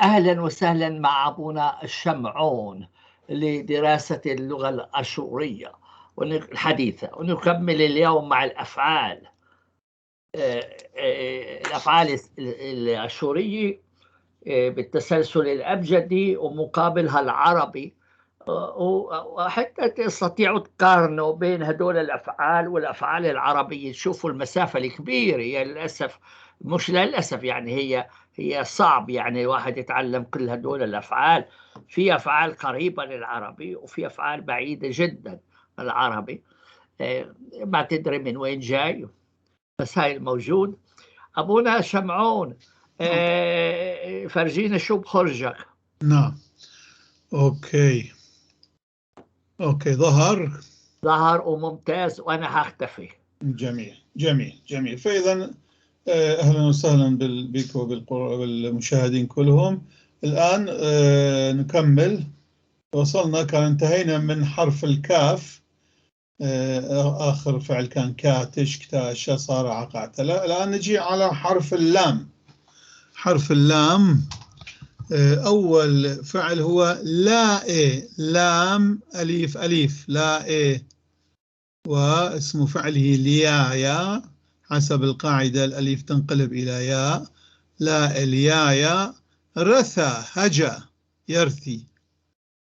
أهلا وسهلا مع أبونا الشمعون لدراسة اللغة الأشورية الحديثة، ونكمل اليوم مع الأفعال. الأفعال الأشورية بالتسلسل الأبجدي ومقابلها العربي، وحتى تستطيعوا تقارنوا بين هدول الأفعال والأفعال العربية، تشوفوا المسافة الكبيرة. هي للأسف، مش للأسف يعني، هي صعب يعني الواحد يتعلم كل هدول الأفعال. في أفعال قريبة للعربي وفي أفعال بعيدة جدا العربي. ما تدري من وين جاي، بس هاي الموجود. أبونا شمعون، فرجينا شو بخرجك. نعم، اوكي ظهر وممتاز، وانا هختفي. جميل. فاذا اهلا وسهلا بك وبالمشاهدين كلهم. الان نكمل. وصلنا، كان انتهينا من حرف الكاف. آخر فعل كان كاتش، كتاشة، صار عقعتلة. الآن نجي على حرف اللام. حرف اللام أول فعل هو لاء، لام أليف أليف لاء، واسم فعله ليايا. حسب القاعدة الأليف تنقلب إلى ياء. لاء ليايا. رثى هجا يرثي.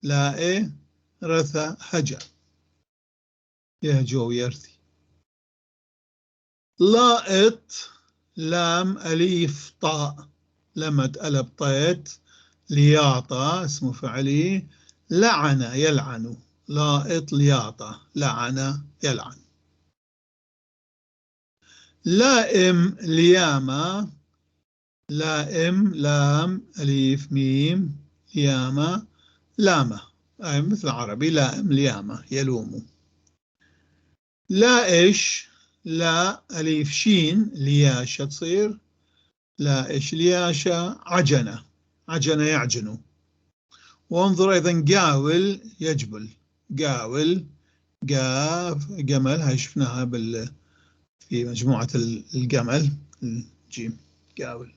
لاء رثى هجا يهجو يرثي. لائط، لام أليف طاء، لمد ألب طيت. لياطة اسم فعلي. لعن يلعن. لائط لياطة، لعن يلعن. لائم لياما. لائم لام أليف ميم لياما لامة، أي مثل العربي لائم لياما يلوم. لائش، لا أليف شين لياشة تصير. لائش لياشة. عجنة، عجنة يعجن. وانظر أيضا قاول يجبل. قاول قاف جمل، هاي شفناها في مجموعة الجمل الجيم. قاول.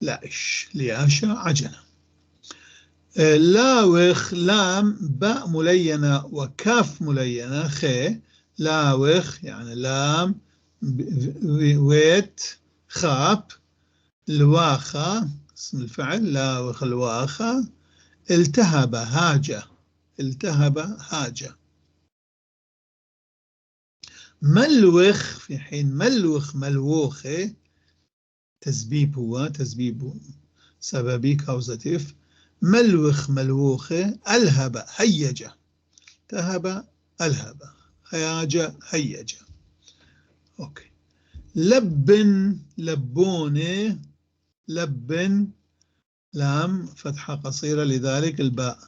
لائش لياشة عجنة. لاوخ، لام باء ملينة وكاف ملينة خي. لاوخ يعني لام ويت خاب. الواخة اسم الفعل. لاوخ الواخة. التهب هاجة. التهب هاجة. ملوخ، في حين ملوخ ملوخة تسبيب، هو تسبيب سببي كاوزاتيف. ملوخ ملوخة. ألهب هيجة. تهب ألهب. هياجة هيجة. أوكي. لبن لبونة. لبن لام فتحة قصيرة، لذلك الباء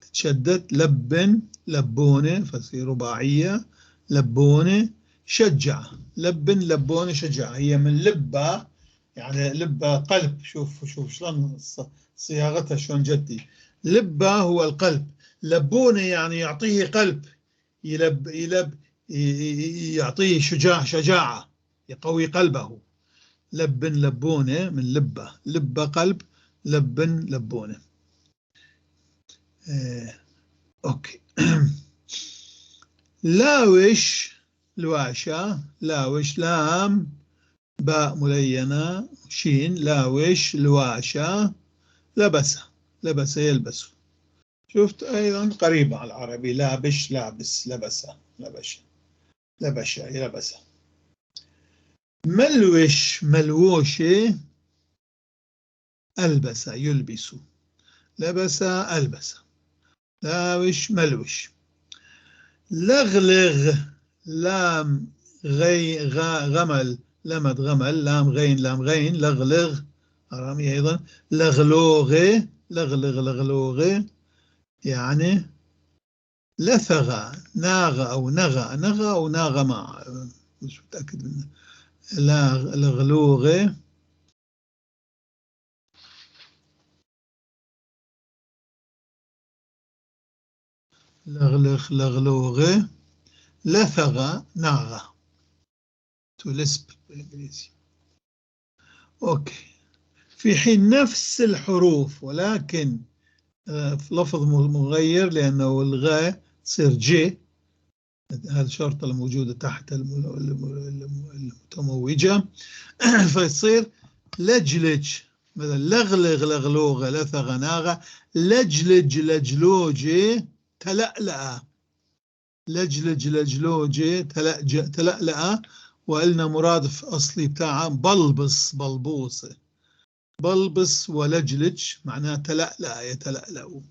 تتشدد. لبن لبونة فتصير رباعية. لبونة. شجع، لبن لبونة شجع، هي من لبة، يعني لبة قلب. شوف شلون صياغتها شلون جدي. لبة هو القلب. لبونة يعني يعطيه قلب، يلب يعطيه شجاعة، يقوي قلبه. لبن لبونة من لبة، لبة قلب، لبن لبونة. اوكي. لاوش لواشة. لاوش لام باء ملينة شين. لاوش لواشة. لبس، لبس يلبس. شفت أيضا قريبة على العربي. لابش لابس. لبس لبش. لبش يلبس. ملوش ملوشة. ألبس يلبس. لبس ألبس. لاوش ملوش. لغلغ، لام غمل لمد غمل. لام غين لام غين. لغلغ أرامي أيضا. لغلوغ، لغلغ لغلوغ يعني لثغ. ناغ أو نغى، نغى أو ناغ مع، مش متأكد منه. لغلوغ. لغلغ لغلوغ. لثغ ناغ. تلسب بالإنجليزي. أوكي. في حين نفس الحروف ولكن في لفظ مغير لأنه الغاء تصير جي، هذه الشرطة الموجودة تحت المتموجة فيصير لجلج، مثلا لغلغ لغلوغة لثغ ناغة، لجلج لجلوجي تلألأ، لجلج لجلوجي تلألأ، وقلنا مرادف أصلي بتاعها بلبس بلبوصة، بلبس ولجلج معناه تلألأ يتلألأ.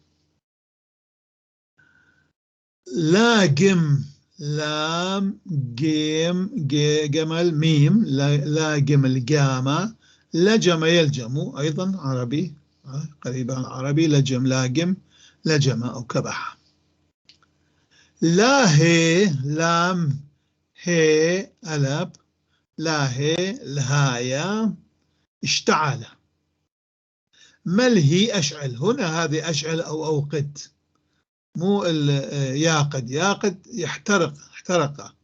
لاجم لام جيم جمل ميم لاجم الجامة، لجم يلجم أيضا عربي قريب عن عربي، لجم لاجم لجم أو كبح. لاهي لام هي ألب، لاهي الهاية اشتعل، ملهي أشعل، هنا هذه أشعل أو أوقد، مو ياقد، ياقد يحترق احترق،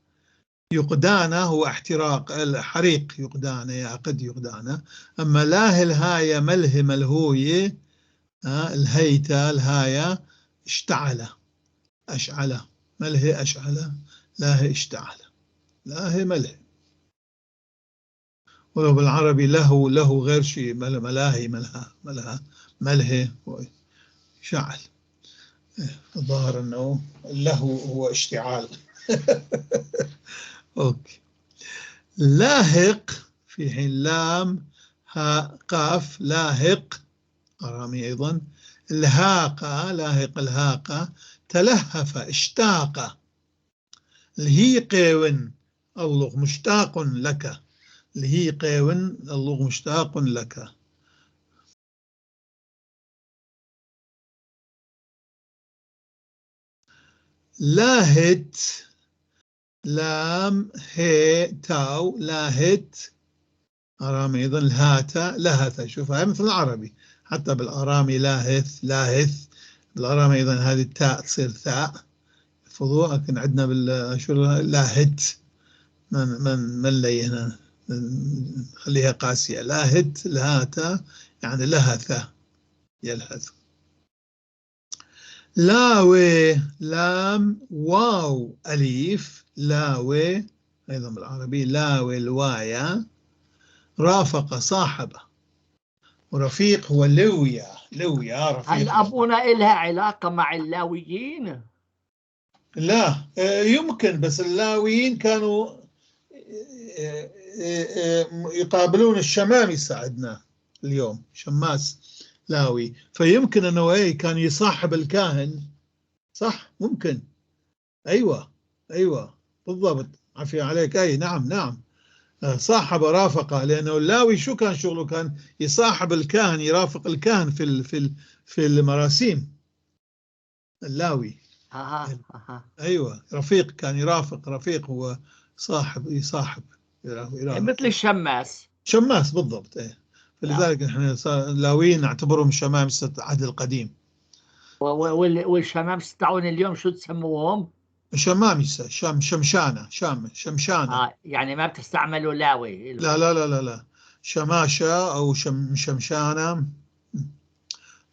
يقدان هو احتراق الحريق، يقدان ياقد يقدان. أما لاه الهاية مله ملهوية الهيتة الهاية اشتعل أشعل، مله أشعل لاه اشتعل، لاه مله. ولو بالعربي له له غير شيء، ملاهي ملها مله شعل، الظاهر أنه له هو اشتعال. أوكي. لاهق في حين لام ها قاف لاهق أرامي أيضا، الهاقة لاهق الهاقة، تلهف اشتاق، الهيقون اللغ مشتاق لك، الهيقون اللغ مشتاق لك. لاهت لام هي تاو لاهت أرامي أيضا، الهاتا لهث، شوفها مثل العربي حتى بالأرامي لاهث لاهث، بالأرامي أيضا هذه التاء تصير ثاء فضوء، لكن عندنا لاهت من لي هنا خليها قاسية، لاهت الهاتا يعني لهث يلهث. لاوي لام واو أليف، لاوي أيضا بالعربي لاوي الوايا، رافق صاحبه، ورفيق هو لويا، لويا رفيق. هل أبونا إلها علاقة مع اللاويين؟ لا يمكن، بس اللاويين كانوا يقابلون الشمامسة عندنا اليوم، شماس لاوي، فيمكن أنه إيه كان يصاحب الكاهن، صح ممكن، أيوة أيوة بالضبط، عافية عليك، أي نعم نعم صاحب رافقه، لأنه اللاوي شو كان شغله؟ كان يصاحب الكاهن، يرافق الكاهن في المراسيم، اللاوي. أيوة رفيق، كان يرافق، رفيق هو صاحب يصاحب مثل الشماس، شماس بالضبط. إيه فلذلك نحن اللاويين نعتبرهم شمامسة العهد القديم. والشمامسة تاعون اليوم شو تسموهم؟ شمامسة شمشانة شمشانة. يعني ما بتستعملوا لاوي؟ لا لا لا لا لا، شماشة أو شمشانة،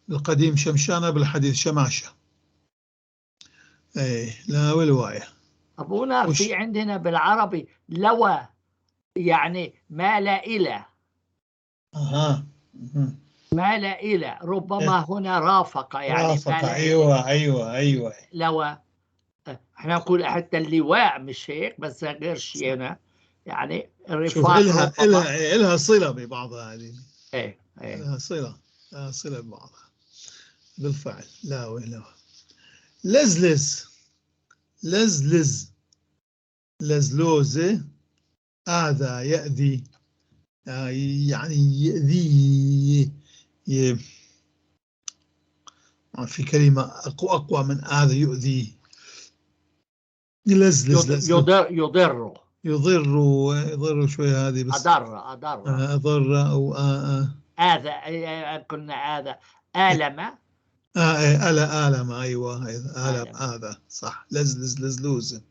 بالقديم شمشانة، بالحديث شماشة. ايه لا والواية. أبونا في عندنا بالعربي لوى، يعني مال إلى، مال إلى، ربما هنا رافق، يعني رافق، مال أيوة أيوة أيوة. لوى، احنا نقول حتى اللواء مش هيك، بس غير شيء هنا، يعني شوف الرفاق إلها صلة ببعضها هذه، ايه إلها صلة ببعضها بالفعل. لا ولا لزلز لزلز، لزلوزة، آذى يأذي، يعني يأذي، في كلمة أقوى من آذى يؤذي، يلزلز يضر شوية هذه، بس أضر أو آذى، قلنا آذى، آلم، آلم، أيوة آلم هذا صح، لزلوز،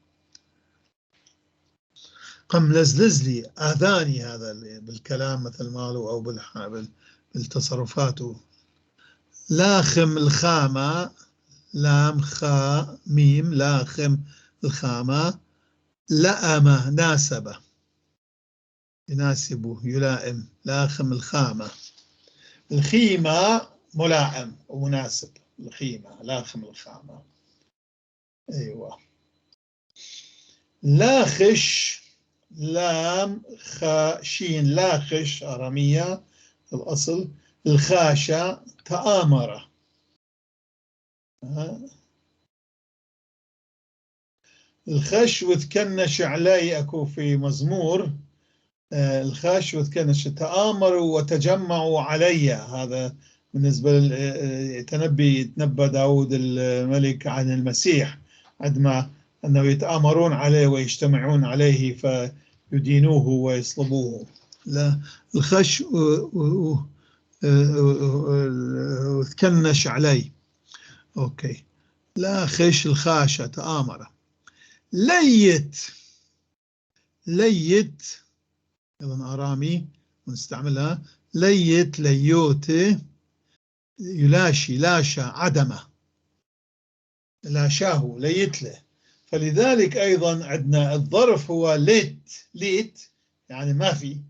قم لزلزلي آذاني، هذا بالكلام مثل ماله أو بالتصرفات. لاخم الخامة، لام خاء ميم، لاخم الخامة، لأم ناسبة، يناسب يلائم، لاخم الخامة. الخيمة ملائم ومناسب، الخيمة لاخم الخامة. أيوة. لاخش، لام خاء شين، لاخش أرامية الأصل. الخاشة تآمر، الخش وتكنش علي، أكو في مزمور الخش وتكنش، تآمروا وتجمعوا علي. هذا بالنسبة يتنبى داود الملك عن المسيح عندما أنه يتآمرون عليه ويجتمعون عليه فيدينوه ويصلبوه. لا الخش وتكنش علي. أوكي. لا خش الخاشة تآمر. ليت، ليت أيضا أرامي ونستعملها. ليت ليوتي، يلاشي، لاشى عدمه، لاشاه ليت له. فلذلك أيضا عندنا الظرف هو ليت، ليت يعني ما في،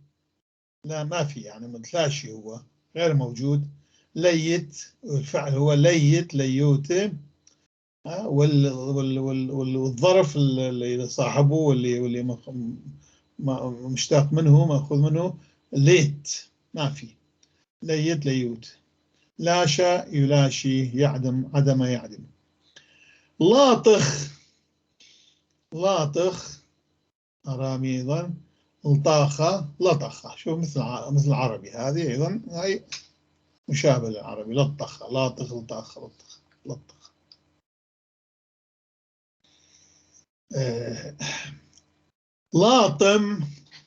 لا ما في يعني متلاشي، هو غير موجود. ليت الفعل هو ليت ليوتي، والظرف اللي صاحبه واللي مشتاق منه مأخوذ منه ليت، ما في. ليت ليوت. لاشى يلاشي، يعدم عدم يعدم. لاطخ، لاطخ أرامي أيضا. لطاخة لطخة، شوف مثل العربي، هذه أيضا هاي مشابه للعربي. لطخة لاطخ لطاخة لطخ لطخ. لاطم،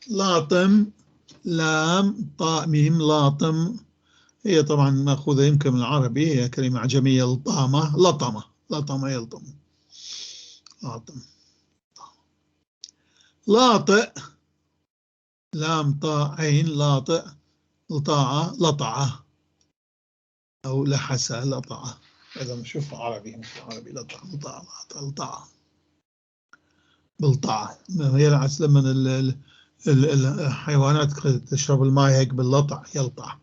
لاطم لام طاء ميم لاطم، هي طبعا مأخوذة يمكن من العربي، هي كلمة عجمية. لطامة لطمة، لطمة يلطم، لاطم. لاطئ، لام طاء عين لاطئ، لطاعة لطعة أو لحسة لطعة. إذا نشوف عربي مثل العربي لطعة لطعة لطعة بلطعة. هي لما الحيوانات تشرب الماء هيك باللطع يلطع.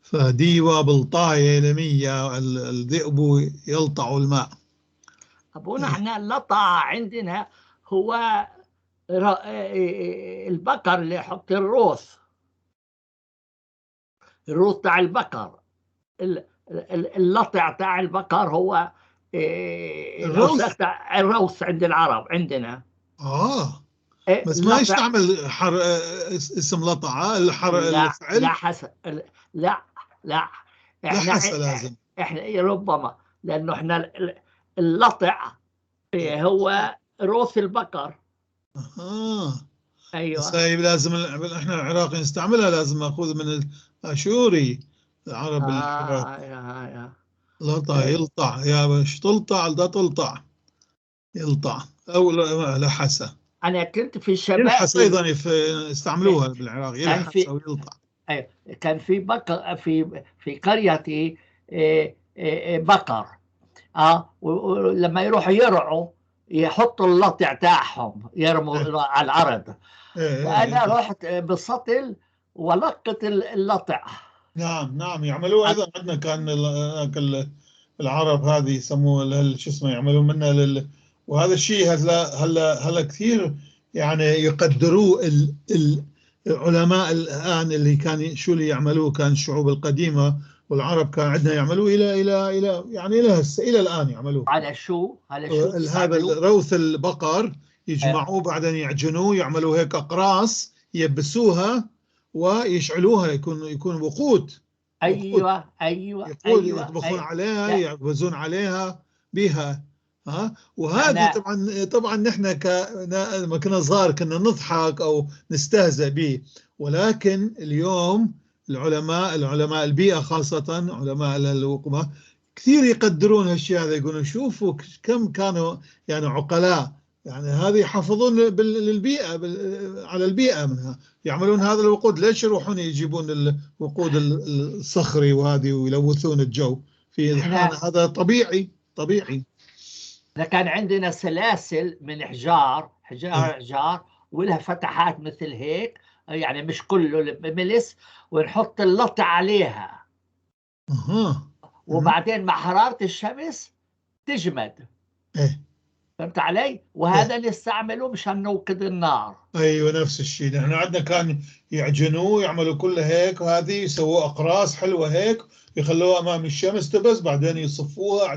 فديوة بلطاية لمية، الذئب يلطع الماء. أبونا احنا اللطع عندنا هو البقر اللي يحط الروث، الروث تاع البقر، اللطع تاع البقر هو الروث. الروث عند العرب عندنا. بس ما يستعمل اسم لطعة الفعل. لا حسن، لا لا احنا لازم احنا ربما لانه احنا اللطع هو روث البقر. ايوه. بس هاي لازم احنا العراقي نستعملها، لازم ماخوذ من الاشوري العرب العراقي. لطع يلطع، يا باش تلطع لا تلطع، يلطع او لحسه. انا كنت في الشباب يلحس ايضا يستعملوها بالعراق، يلحس او يلطع. ايوه كان في بقر في قريتي بقر، ولما يروحوا يرعوا يحطوا اللطع تاعهم يرموا على العرض. وانا رحت بالسطل ولقت اللطع. نعم نعم يعملوه ايضا عندنا. كان العرب هذه يسموه شو اسمه، يعملون منها وهذا الشيء هلا كثير يعني يقدروه العلماء الان، اللي كان شو اللي يعملوه كان الشعوب القديمه والعرب كان عندنا يعملوه الى يعني الى الان يعملوه. على شو هذا روث البقر يجمعوه بعدين يعجنوه، يعملوا هيك اقراص يبسوها ويشعلوها، يكون وقود. ايوه يطبخون عليها، يعبزون عليها بها. وهذه طبعا نحن لما كنا صغار كنا نضحك او نستهزئ به، ولكن اليوم العلماء البيئة خاصة علماء الوقمة كثير يقدرون هالشيء هذا، يقولون شوفوا كم كانوا يعني عقلاء يعني هذه يحافظون للبيئة على البيئة منها، يعملون هذا الوقود. ليش يروحون يجيبون الوقود الصخري وهذه ويلوثون الجو في الحانة؟ هذا طبيعي. كان عندنا سلاسل من حجار ولها فتحات مثل هيك، يعني مش كله ملس، ونحط اللطة عليها. وبعدين مع حرارة الشمس تجمد. فهمت علي؟ وهذا نستعمله مشان نوقد النار. ايوه نفس الشيء. نحن عندنا كان يعجنوه، يعملوا كله هيك، وهذه يسووا اقراص حلوه هيك، يخلوها امام الشمس تبس، بعدين يصفوها.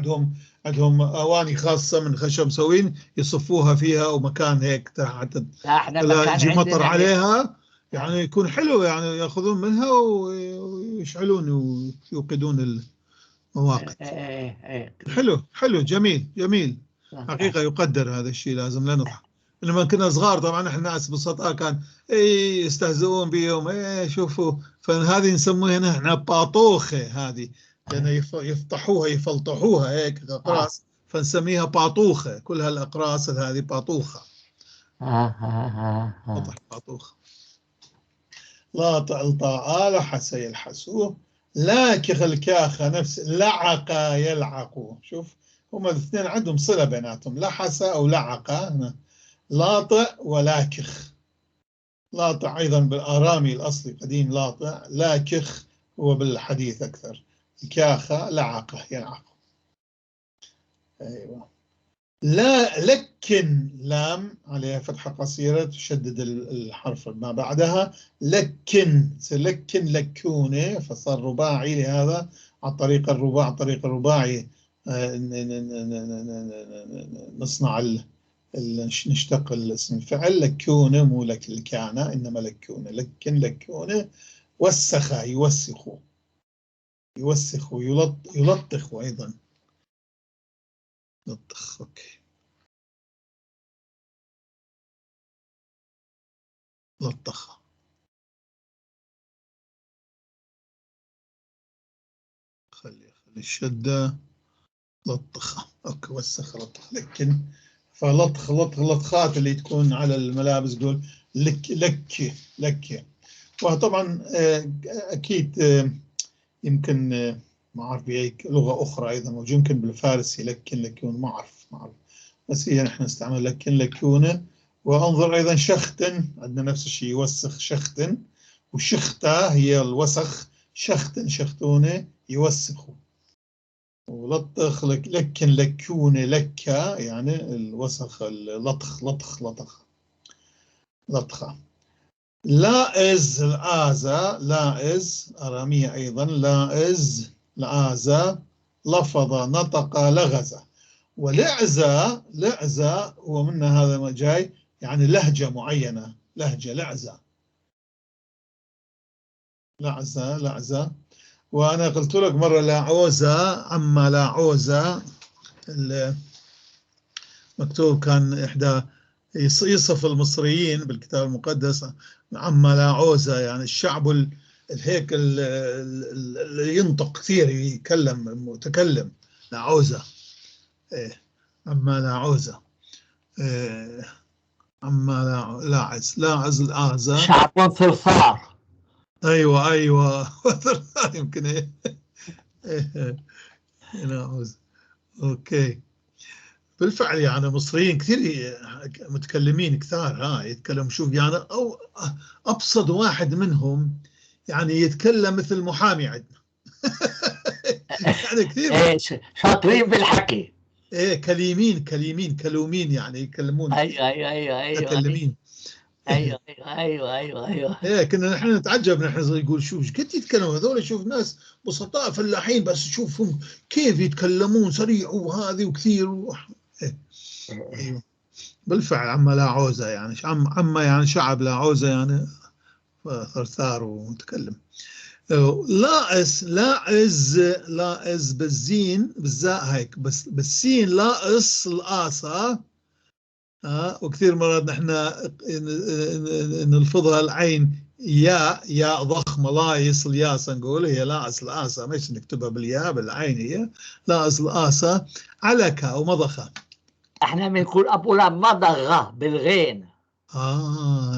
عندهم اواني خاصه من خشب مسوين يصفوها فيها، ومكان هيك تحت لا يجي مطر عليها، يعني يكون حلو. يعني ياخذون منها ويشعلون ويوقدون المواقد. حلو جميل حقيقه يقدر هذا الشيء، لازم لا نضحك. لما كنا صغار طبعا احنا ناس بسطاء كان يستهزئون بهم، شوفوا. فهذه نسموها نحن باطوخه، هذه لأن يفطحوها يفلطحوها هيك اقراص، فنسميها باطوخه. كل هالاقراص هذه باطوخه. باطوخه. لا تعلطاء لحس يلحسوه، لاكخ الكاخه نفس لعق يلعقوا. شوف هم الاثنين عندهم صله بيناتهم، لحس او لعق. لاطع ولاكخ. لاطع أيضا بالآرامي الأصلي قديم لاطع، لاكخ هو بالحديث أكثر. كاخة لعقه يلعق. أيوة. لا لكن لام عليها فتحة قصيرة تشدد الحرف ما بعدها. لكن لكونه، فصار رباعي. لهذا عن طريق الرباعي نصنع نشتق الاسم الفعل. لكونه مو لكان، إنما لكونه. لكونه. وسخ يوسخ يلطخ أيضا. لطخ. أوكي. لطخ. خلي الشدة. لطخ. أوكي. وسخ لطخ. لكن لطخات اللي تكون على الملابس قول لك. وطبعا أكيد يمكن ما أعرف بأي لغة أخرى أيضا، ويمكن بالفارسي لكن ما أعرف. بس هي نحن نستعمل لكونه. وأنظر أيضا شختن، عندنا نفس الشيء، يوسخ شختن. وشختة هي الوسخ، شختونه يوسخوا. ولطخ لكونه لكا، يعني الوسخ. لطخة. لائز الآزة، لائز أرامية أيضا. لائز الآزة، لفظ نطق لغز. ولعزة هو منها هذا ما جاي، يعني لهجة معينة، لهجة لعزة. وأنا قلت لك مرة لعوزة، عما لعوزة مكتوب كان إحدى يصف المصريين بالكتاب المقدس عما لعوزة، يعني الشعب الهيك اللي ينطق كثير، يتكلم متكلم. لعوزة. عما لعوزة. عما لاعز الآزة. شعب ثرثار. أيوة يمكن لعوزة. أوكي. بالفعل يعني مصريين كثير متكلمين كثار، يتكلم. شوف يعني أو أبسط واحد منهم يعني يتكلم مثل محامي عندنا. يعني كثير شاطرين بالحكي. كلومين يعني يكلمون. ايوه متكلمين. ايوه. كنا نحن نتعجب، نحن يقول شوف قد يتكلموا هذول. شوف ناس بسطاء فلاحين، بس شوفهم كيف يتكلمون سريع وهذه وكثير أيوه. بالفعل عما لا عوزة، يعني عما يعني شعب لا عوزة، يعني ثرثار ومتكلم. لاعز بالزين بالزاء هيك، بس بالسين لاقص الآصة. وكثير مرات نحن نلفظها العين ياء ضخمة، لايص الياس نقول هي لاقص الآصة، مش نكتبها بالياء بالعين، هي لاقص الآصة. علكة ومضخة. احنا بنقول ابو لام مضغ بالغين.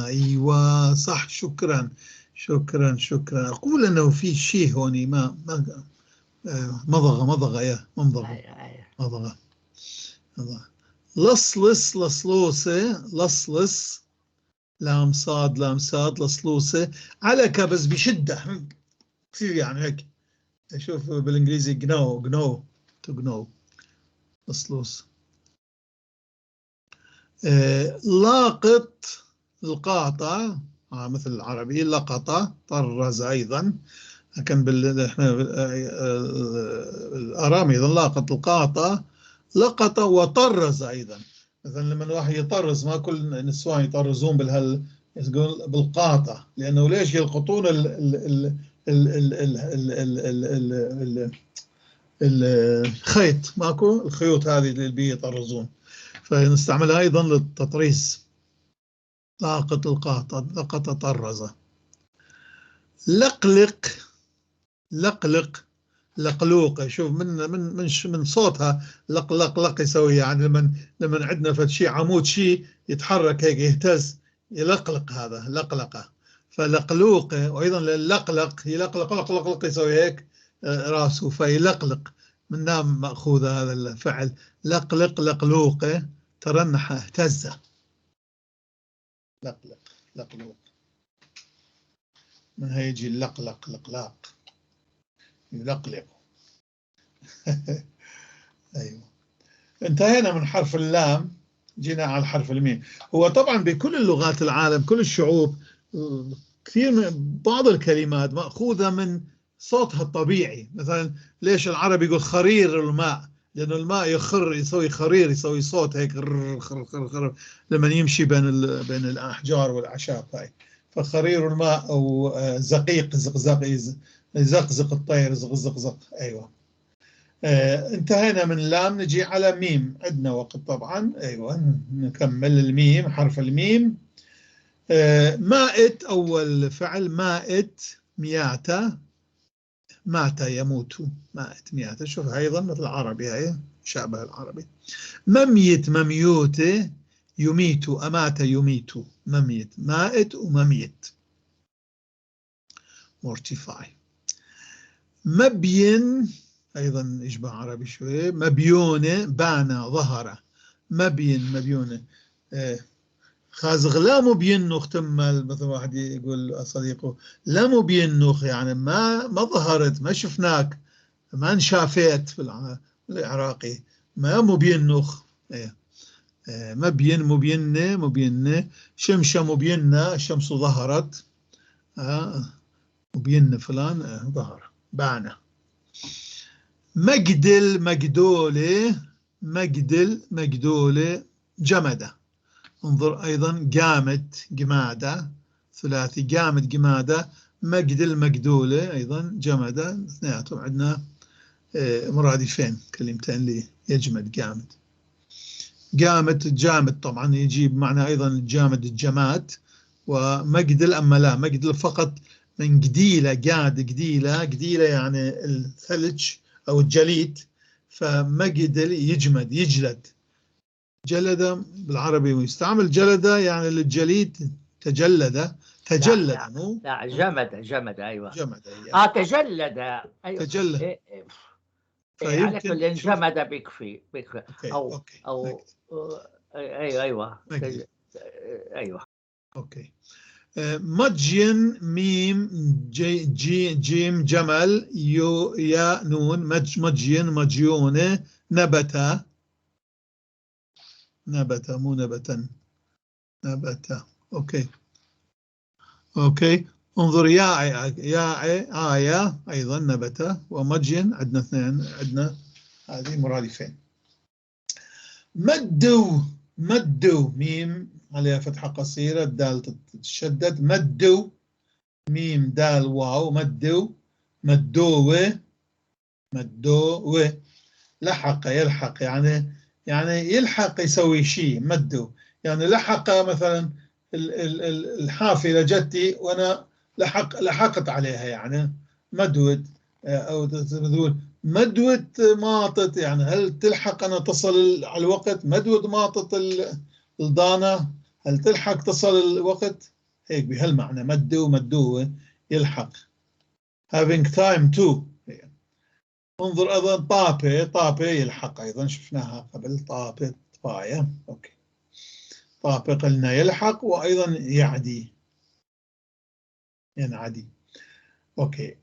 ايوه صح، شكرا شكرا شكرا. اقول انه في شيء هوني ما مضغ يا مضغ مضغ. لصلص لصلوسه لصلص لام صاد لام صاد لصلوسه على بس بشده كثير يعني هيك. شوف بالانجليزي جنو جنو تو جنو لصلوس. لاقط القاطع مثل العربي لقطة طرز أيضا، لكن احنا الآرامي إذا لاقط القاطع لقط وطرز أيضا. مثلا لما الواحد يطرز، ما كل النسوان يطرزون يقول بالقاطع، لأنه ليش يلقطون الخيط، ماكو الخيوط هذه اللي بيطرزون، فنستعملها أيضا للتطريز. لاقط القاطع لقط طرز. لقلق لقلق لقلوقه. شوف من صوتها لق لق يسوي، يعني لما عندنا فد شيء عمود شيء يتحرك هيك يهتز يلقلق، هذا لقلقه. فلقلوقه. وايضا اللقلق يلقلق لق يسوي هيك راسه فيلقلق، من نام ماخوذ هذا الفعل. لقلق لقلوقه ترنح اهتز. لقلق لقلوق من هيجي اللقلق لقلاق يلقلق. ايوه. انتهينا من حرف اللام، جينا على حرف الميم. هو طبعا بكل اللغات العالم كل الشعوب كثير من بعض الكلمات مأخوذة من صوتها الطبيعي. مثلا ليش العربي يقول خرير الماء؟ لأنه الماء يخر يسوي خرير، يسوي صوت هيك خر خر خر خر لما يمشي بين الأحجار والأعشاب هاي. فخرير الماء أو زقيق زقزق يزقزق الطير زق. أيوة. انتهينا من لام، نجي على ميم. عندنا وقت طبعا. أيوة نكمل الميم. حرف الميم. مائت أول فعل. مائت مياتا. مات يموت. مائت مياتا. شوف أيضا مثل العربي، هاي شابه العربي. مميت مميوت يميت. أمات يميت. مميت مائت ومميت. mortify. مبين أيضا يشبه عربي شوي. مبيونة بان ظهر. مبين مبيونة. خازغ لا مبينخ تمل، مثل واحد يقول صديقه لا مبينخ، يعني ما ظهرت، ما شفناك، ما انشافيت في العراقي. ما مبينخ. مبين مبينة مبينة. شمشة مبينة الشمس ظهرت. مبينة فلان ظهر بانا. مجدل مجدولة. مجدل مجدولة جمدة. انظر أيضا جامد جمادة ثلاثي. جامد جمادة. مجدل مجدولة أيضا جمدة. اثنيناتهم عندنا مرادفين، كلمتين لي يجمد جامد. جامد جامد طبعا يجيب معنى أيضا الجامد الجماد. ومجدل أما لا، مجدل فقط من جديلة. جاد جديلة. جديلة يعني الثلج أو الجليد. فمجدل يجمد يجلد. جلد بالعربي ويستعمل جلد يعني للجليد. تجلد. تجلد. لا جمد أيوة. جمد. تجلد. أيوة. تجلد. على كل جمد بيكفي. أوكي. أيوة. أيوة. أوكي. مجين ميم جيم جمل يو يا نون. مجين مجيونة. نبتة. نبتة مو نبتا. نبتة. أوكي. انظر ياعي آية أيضا نبتة. ومجين عندنا اثنين، عندنا هذه مرادفين. مدو ميم عليها فتحة قصيرة، الدال تتشدد. مدو ميم دال واو. مدوه. لحق يلحق، يعني يلحق يسوي شيء. مدو يعني لحق مثلا الحافلة جتي وأنا لحقت عليها، يعني مدود. أو تقول مدوة ماطت، يعني هل تلحق أنا تصل على الوقت؟ مدوة ماطت الضانة، هل تلحق تصل الوقت؟ هيك بهالمعنى مدو مدوه يلحق. having time to. انظر أيضا طابة، طابة يلحق أيضا شفناها قبل، طابة طاية. أوكي، طابة قلنا يلحق، وأيضا يعدي ينعدي. أوكي.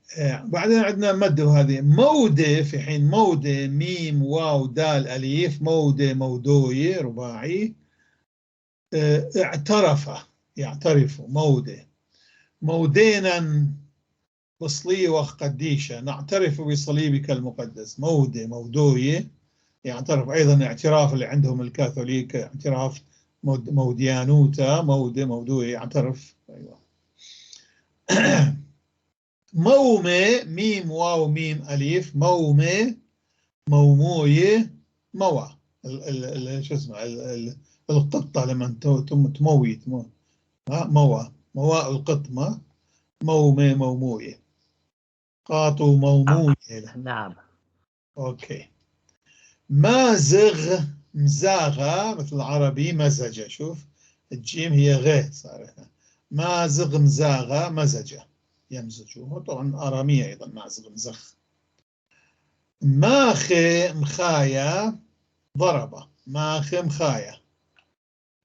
بعدين عندنا مدة هذه مودة، في حين مودة ميم واو دال أليف، مودة مودوية رباعي. اعترف يعترف، مودة. مودينا بصلي وقديشة، نعترف بصليبك المقدس. مودة مودوية يعترف، أيضا اعتراف اللي عندهم الكاثوليك اعتراف موديانوتا، مودة مودوية يعترف. أيوة. مومة ميم واو ميم أليف، مومة موموية موى. شو اسمه القطة لما تموي موى، مواء القطمة، مومة موموية، قاطو موموية. نعم. أوكي. مازغ مزاغة، مثل العربي مزجة، شوف الجيم هي غ صارت، مازغ مزاغة مزجة يمزجوه، طبعا آرامية أيضا مازغ مزخ. ماخي مخايا ضرب، ماخي مخايا،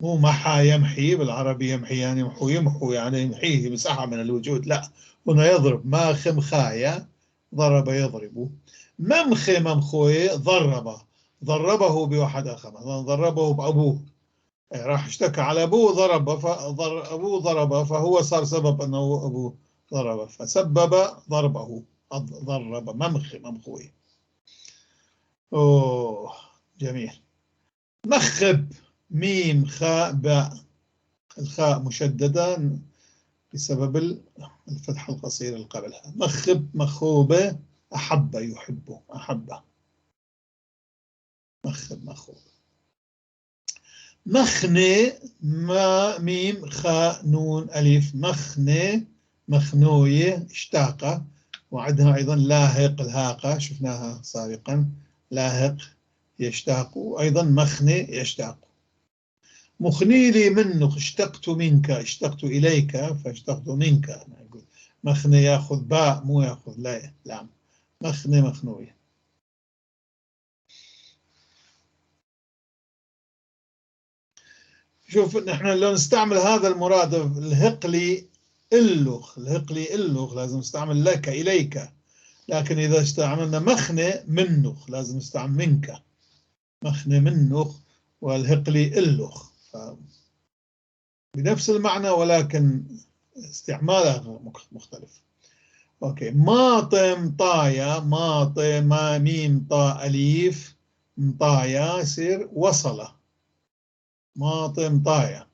مو محا يمحي بالعربي، يمحي يعني يمحو، يمحو يعني يمحيه مساحة من الوجود، لا هنا يضرب. ماخي مخايا ضرب يضرب. ممخي ممخوي ضرب، ضربه بواحد آخر، مثلا ضربه بأبوه، راح اشتكى على أبوه ضرب، أبوه ضرب، فهو صار سبب أنه أبوه ضرب، فسبب ضربه، ضرب. ممخي ممخوي. أوه جميل. مخب ميم خاء باء، الخاء مشددة بسبب الفتحة القصيرة اللي قبلها. مخب مخوبة، أحب يحب، أحب. مخب مخوب. مخنة ما ميم خاء نون ألف، مخنة مخنوية اشتاقة، وعندها أيضا لاهق الهاقة شفناها سابقا، لاهق يشتاق، وأيضا مخنة يشتاق. مخنيلي منك، اشتقت منك، اشتقت إليك فاشتقت منك. مخنة ياخذ باء مو ياخذ لا، لا مخنة مخنوية. شوف نحن لو نستعمل هذا المرادف الهقلي اللغ، الهقلي اللغ لازم نستعمل لك إليك، لكن إذا استعملنا مخنة منك لازم نستعمل منك. مخنة منك والهقلي اللغ بنفس المعنى، ولكن استعمالها مختلف. اوكي. ماطم طايا، ماطم ما ميم طا أليف طايا يصير وصل، ماطم طايا.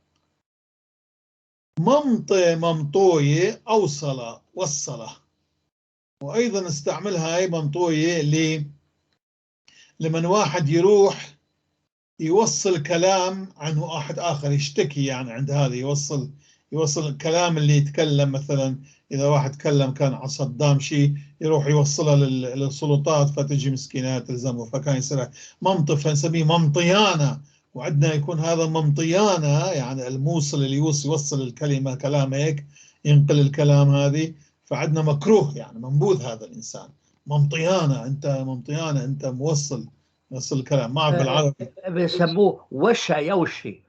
ممطي ممطوية أوصل وصل، وأيضا استعملها هاي ممطوية لمن واحد يروح يوصل كلام عن واحد آخر، يشتكي يعني عند هذا، يوصل الكلام اللي يتكلم، مثلا إذا واحد تكلم كان عن صدام شيء يروح يوصلها للسلطات، فتجي مسكينة تلزمه، فكان يصير ممطي، فنسميه ممطيانة. وعندنا يكون هذا ممطيانة يعني الموصل اللي يوصل الكلمة، كلام هيك ينقل الكلام هذه، فعندنا مكروه يعني منبوذ هذا الإنسان. ممطيانة أنت، ممطيانة أنت موصل الكلام، ما بالعربي بيسموه وشا يوشي.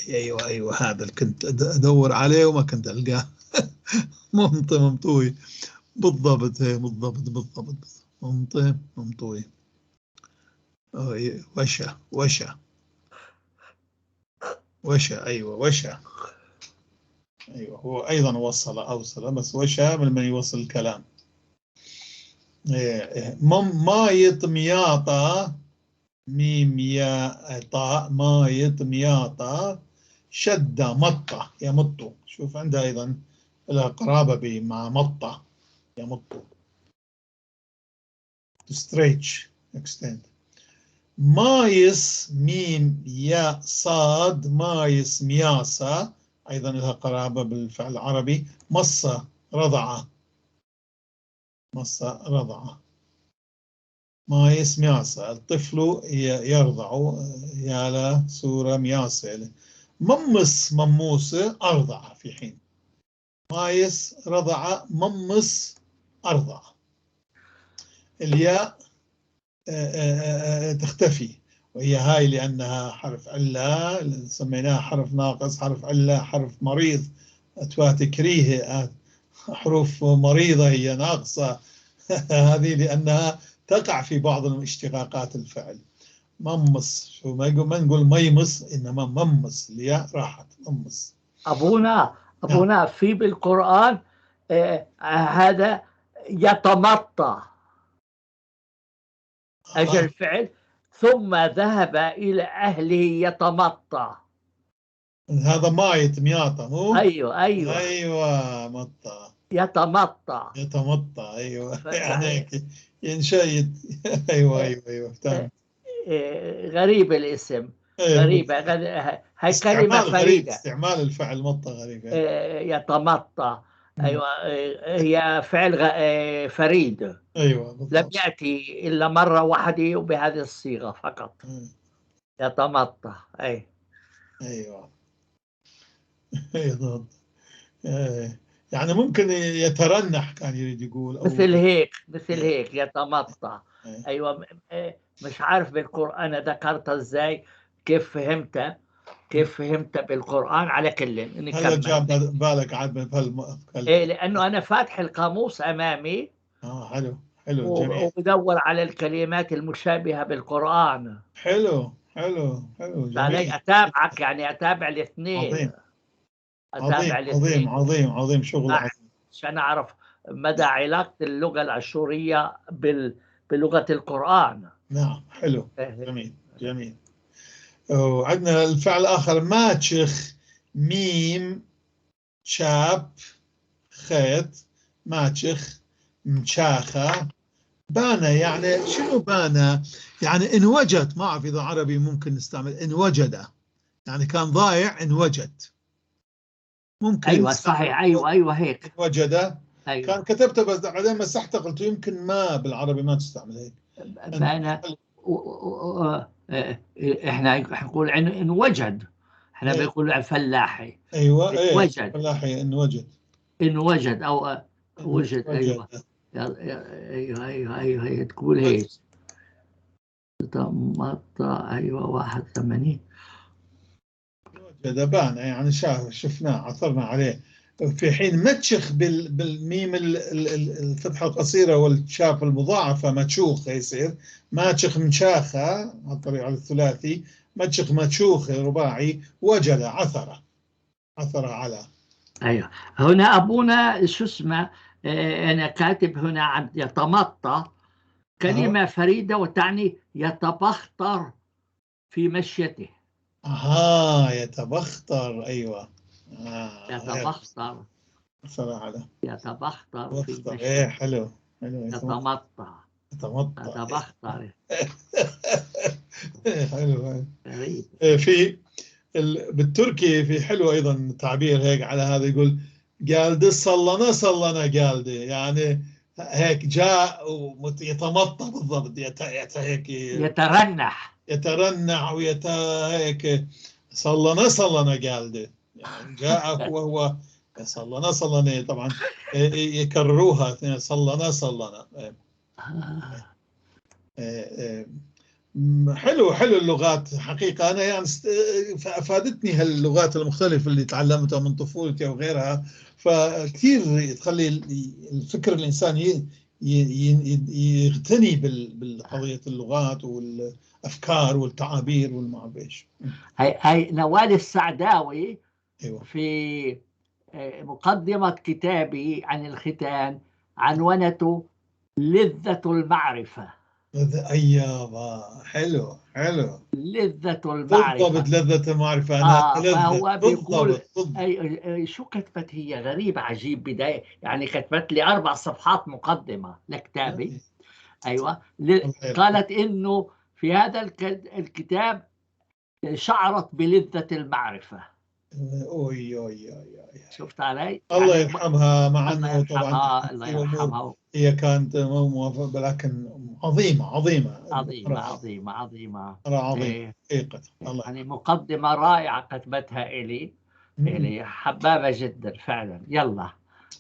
ايوه ايوه، هذا اللي كنت ادور عليه وما كنت القاه. ممطوي بالضبط، هي بالضبط ممطوي. وشا ايوه وشا، ايوه هو ايضا اوصل بس وشا من يوصل الكلام. مايط مياطة ميم يا طاء، مايط مياطة شدة مطة يمط، شوف عندها أيضا لها قرابة مع مطة يمط. to stretch extend. مايس ميم يا صاد، مايس مياسة أيضا لها قرابة بالفعل العربي. مص رضع، مص رضع. مايس مياسة، الطفل يرضع، يالا سورة مياسة. ممس مموسة أرضع في حين. مايس رضع، ممس أرضع. الياء تختفي، وهي هاي لأنها حرف علة، سميناها حرف ناقص، حرف علة، حرف مريض، أتوات كريه، حروف مريضة هي ناقصة. هذه لأنها تقع في بعض اشتقاقات الفعل. ممس، شو ما نقول ميمس، إنما ممس، الياء راحت، ممس. أبونا في بالقرآن هذا يتمطى، أجل الفعل ثم ذهب إلى أهله يتمطى. هذا مايت مياطة مو؟ أيوة مطة، يتمطى. أيوة يعني ينشيد. أيوة فهمت. غريب الاسم، غريبة، هاي كلمة فريدة. استعمال الفعل مطة غريب. يتمطى، أيوة، هي فعل فريد. أيوة بالضبط. لم يأتي إلا مرة واحدة وبهذه الصيغة فقط. يتمطى. أيوة يعني ممكن يترنح، كان يريد يقول، أو مثل هيك يتمطى. أيوة، مش عارف بالقرآن ذكرتها إزاي، كيف فهمت بالقرآن. على كل هلا جاب بالك عاد لأنه أنا فاتح القاموس أمامي. حلو جميل. وبدور على الكلمات المشابهة بالقرآن. حلو جميل. أتابعك، يعني أتابع الاثنين. عظيم شغل عظيم. عشان أعرف مدى علاقة اللغة الأشورية بلغة القرآن. نعم حلو. جميل. وعندنا الفعل الآخر ماتشخ، ميم شاب خيط، ماتشخ مشاخة. بانا يعني شنو بانا؟ يعني إن وجد، ما أعرف إذا عربي ممكن نستعمل إن وجد، يعني كان ضايع إن وجد، ممكن. أيوة صحيح، أيوة هيك وجد. أيوة. كان كتبته بس بعدين مسحته، قلت يمكن ما بالعربي ما تستعمل هيك. بانا احنا نقول إن وجد، احنا بنقول فلاحي. ايوه وجد، فلاحي، ان وجد، إن وجد أو وجد. أيوة أيوة تقول هيك. تمطى. أيوة 81. وجد بانا يعني شفناه عثرنا عليه. في حين متشخ بالميم الفتحة القصيرة والشاف المضاعفة متشوخ يصير ماتشخ مشاخة على الطريقة الثلاثي، متشخ متشوخ رباعي، وجد عثر على. أيوة هنا أبونا شو اسمه، أنا كاتب هنا عن يتمطى كلمة فريدة وتعني يتبختر في مشيته. يتبختر. أيوة يتبختر صراحة يتبختر في مشيته. حلو يتمطى يتبختر. حلو. غريب. في بالتركي في حلو أيضا تعبير هيك على هذا، يقول قالدي صلنا قالدي، يعني هيك جاء ويتمطى بالضبط، هيك يترنح هيك صلنا قالدي، يعني جاء وهو صلنا طبعا يكرروها اثنين، صلنا. حلو اللغات حقيقة. أنا يعني أفادتني هاللغات المختلفة اللي تعلمتها من طفولتي وغيرها، فكثير تخلي الفكر الإنسان يغتني بالقضية اللغات والأفكار والتعابير والمعبيش. هاي نوال السعداوي. أيوة. في مقدمة كتابي عن الختان عنونته لذة المعرفة. أيوة حلو لذة المعرفة. بالضبط، لذة المعرفة. أنا فهو بيقول شو كتبت هي غريبة عجيب بداية، يعني كتبت لي 4 صفحات مقدمة لكتابي. أيوة قالت إنه في هذا الكتاب شعرت بلذة المعرفة. أوي أوي أوي. شفت علي؟ الله يعني يرحمها، مع الله أنه طبعا يرحمها، الله في أمور يرحمها. هي كانت مو موافقة، لكن عظيمة عظيمة عظيمة عظيمة عظيمة. عظيمة إيه. حقيقة. الله يعني يرحمها. مقدمة رائعة كتبتها إلي حبابة جدا فعلا. يلا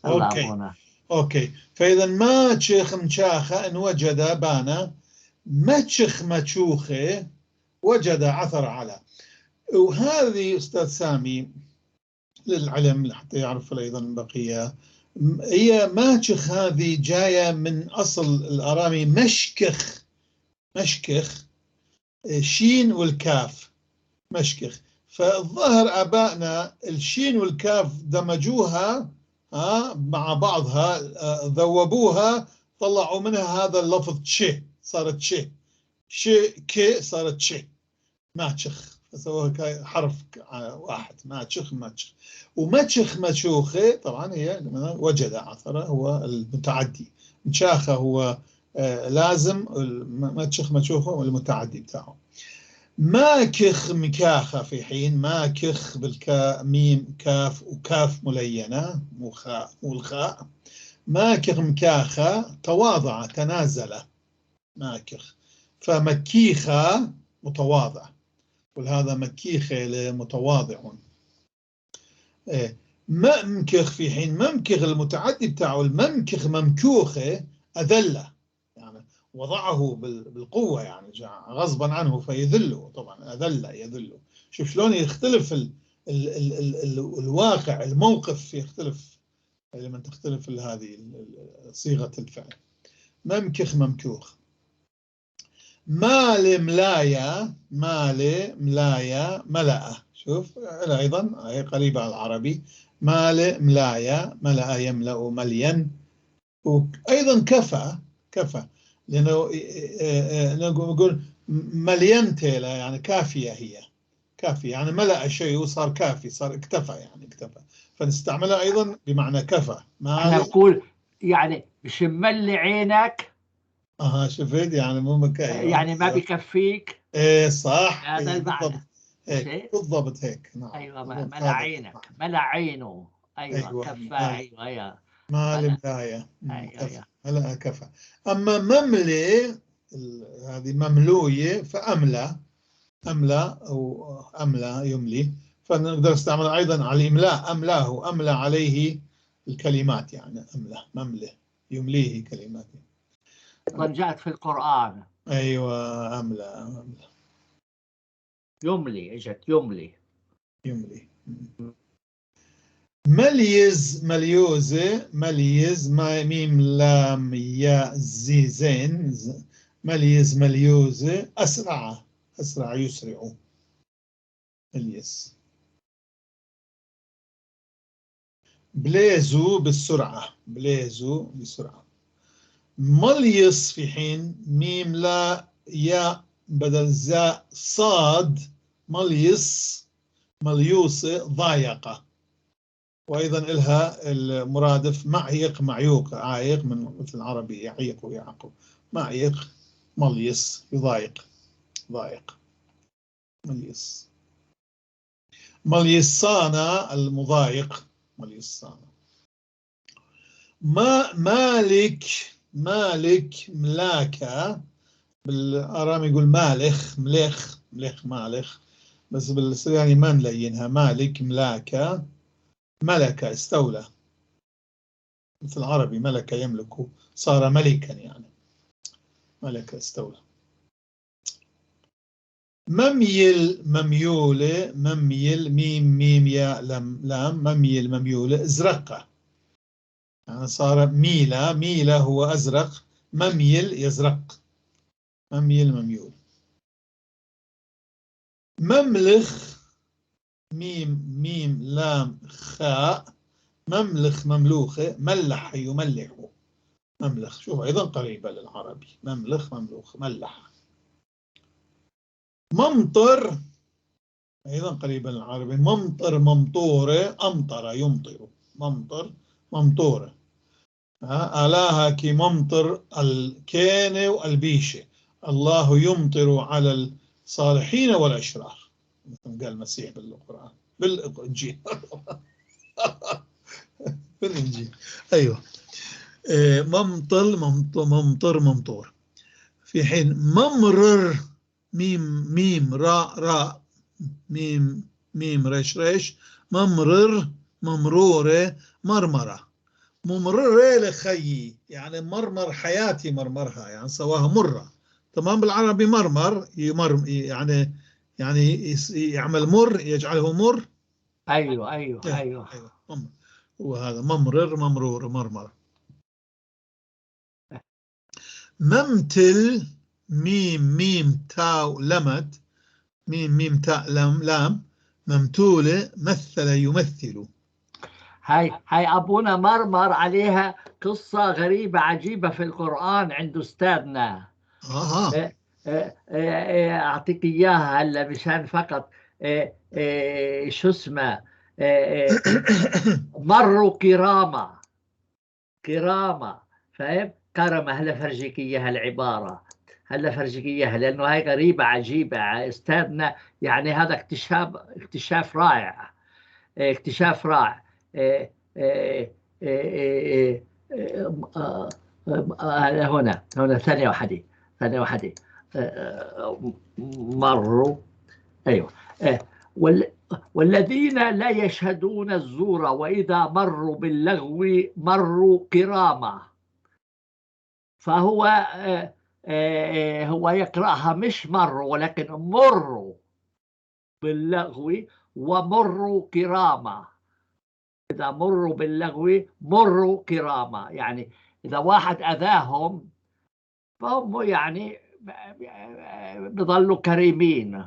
الله أوكي أبونا. أوكي. فإذا ما تشخ مشاخة إن وجد بانا، ما تشخ مشوخة وجد عثر على. وهذه أستاذ سامي للعلم حتى يعرف أيضا البقية، هي ماتشخ هذه جاية من أصل الأرامي مشكخ. مشكخ الشين والكاف مشكخ. فالظاهر آبائنا الشين والكاف دمجوها مع بعضها، ذوبوها، طلعوا منها هذا اللفظ تشي، صارت تشي. شي كي صارت تشي. ماتشخ فسووها حرف واحد، ماتشخ ماتشخ. وماتشخ ماتشوخة طبعا هي وجد عثرة هو المتعدي، مشاخة هو لازم، ماتشخ ماتشوخة هو المتعدي بتاعه. ماكخ مكاخة في حين ماكخ بالكاء ميم كاف وكاف ملينة مخاء والخاء. ماكخ مكاخة تواضع تنازل ماكخ. فمكيخة متواضع، ولهذا مكيخة لمتواضع. ممكخ في حين ممكخ المتعدي بتاعه الممكخ ممكوخة أذله، يعني وضعه بالقوة، يعني غصبا عنه فيذله. طبعا أذل يذله. شوف شلون يختلف الواقع، الموقف يختلف لما تختلف هذه صيغة الفعل. ممكخ ممكوخ. مال ملايا، مال ملايا ملأ. شوف أيضا هي قريبة على العربي. مال ملايا ملأ يملأ مليا. وأيضا كفى، كفى لأنه نقول مليان تيلا يعني كافية، هي كافية يعني ملأ شيء وصار كافي، صار اكتفى يعني اكتفى، فنستعملها أيضا بمعنى كفى. احنا نقول يعني مش مملي عينك، شفت يعني مو أيوة يعني ما بكفيك. ايه صح، هذا إيه المعنى. بالضبط مش هيك، هيك؟ بالضبط هيك. نعم ايوه، بالضبط ملأ هذا عينك، ملأ عينه. ايوه ايوه كفى، مال، ايوه يا مال ملأ. ملاية ايوه كفى، ايوه. هلا كفى. اما مملي هذه مملوية فأملى، أملى أو أملى يملي، فنقدر نستعمل أيضا على الإملاء، أملاه أملى عليه الكلمات، يعني أملى مملي يمليه كلمات. ايضا جاءت في القرآن أيوة أملى أملى يملي، اجت يملي. يملي. مليز مليوزة مليز ميم لام يا زي زين مليز مليوزة أسرع، أسرع يسرع مليز. بليزو بالسرعة، بليزو بسرعة. مليص في حين ميم لا يا بدل زاء صاد مليص مليوصة ضايقة. وأيضا إلها المرادف معيق معيوق، عايق من مثل العربي يعيق ويعقب. معيق مليص يضايق، ضايق مليص. مليصانا المضايق مليصانا. مالك مالك ملاكة. بالآرام يقول مالخ ملخ ملخ مالخ، بس بالسرياني ما نلينها. مالك ملاكة ملكة استولى، مثل العربي ملك يملك، صار ملكا يعني ملك استولى. مميل مميولة مميل ميم ميم يا لم لام مميل مميولة ازرقة، يعني صار ميلة، ميلة هو أزرق، مميل يزرق، مميل مميول. مملخ ميم ميم لام خاء مملخ مملوخة ملح يملح مملخ. شوف أيضا قريبة للعربي، مملخ مملوخ ملح. ممطر أيضا قريبا للعربي، ممطر ممطورة أمطر يمطر، ممطر ممطورة. ألاها كي ممطر الكينة والبيشة، الله يمطر على الصالحين والأشرار مثل قال المسيح بالقرآن. بالإنجيل. بالإنجيل. أيوة. ممطر. في حين ممرر، ميم راء ميم ريش ممرر ممرورة مرمرة. ممررة لخيي يعني مرمر حياتي، مرمرها يعني سواها مرة. تمام. بالعربي مرمر يعني يعمل مر، يجعله مر. أيوة. وهذا ممرر ممرور مرمر. ممتل ميم تاء لمت، ميم تاء لام ممتولة مثل يمثل. هاي أبونا مرمر عليها قصة غريبة عجيبة في القرآن عند أستاذنا. أعطيك إياها هلا مشان فقط شو اسمه مروا كرامة فاهم؟ كرمة. هلا فرجيك إياها العبارة، هلا فرجيك إياها، لأنه هاي غريبة عجيبة أستاذنا. يعني هذا اكتشاف رائع. اكتشاف رائع. هنا ثانية واحدة. مروا. أيوة. والذين لا يشهدون الزور وإذا مروا باللغو مروا كراما. فهو هو يقرأها مش مروا ولكن مروا باللغو ومروا كراما. إذا مروا باللغو مروا كراما، يعني إذا واحد أذاهم فهم يعني بظلوا كريمين.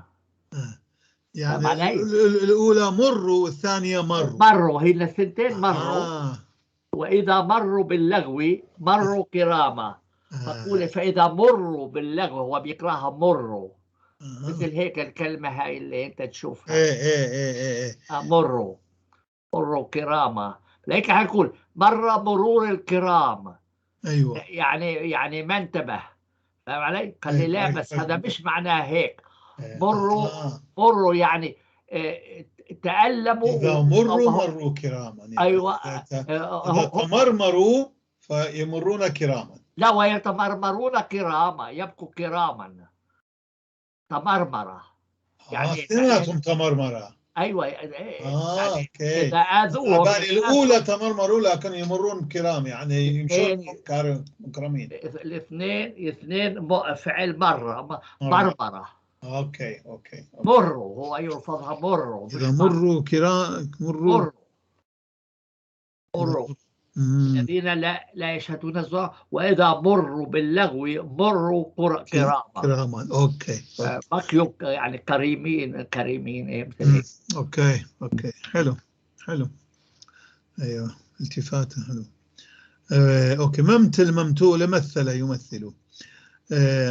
يعني الأولى مروا والثانية مروا هي الثنتين مروا. وإذا مروا باللغو مروا كراما. فقول فإذا مروا باللغو، هو بيقراها مروا مثل هيك الكلمة هاي اللي أنت تشوفها. مروا كراما. لذلك حنقول مر مرور الكرام. أيوة. يعني ما انتبه. فاهم علي؟ خلي لا بس هذا مش معناه هيك. مروا يعني تألموا. إذا مروا كراما. أيوة. إذا تمرمروا فيمرون كراما. لا، ويتمرمرون كراما، يبقوا كراما. تمرمرة يعني اثنيناتهم تمرمرة. أيوة. اوكي. إذا آذوهم الأولى تمرمروا لكن يمرون كرام، يعني يمشون مكرمين. الاثنين فعل مرة مرمرة. اوكي. مروا، هو يلفظها مروا. إذا مروا كرام مروا. الذين لا يشهدون الزور وإذا مروا باللغو مروا كراما. اوكي. بقيوا يعني كريمين. اوكي. حلو. ايوه التفاته حلو. اوكي. ممتول مثل يمثل.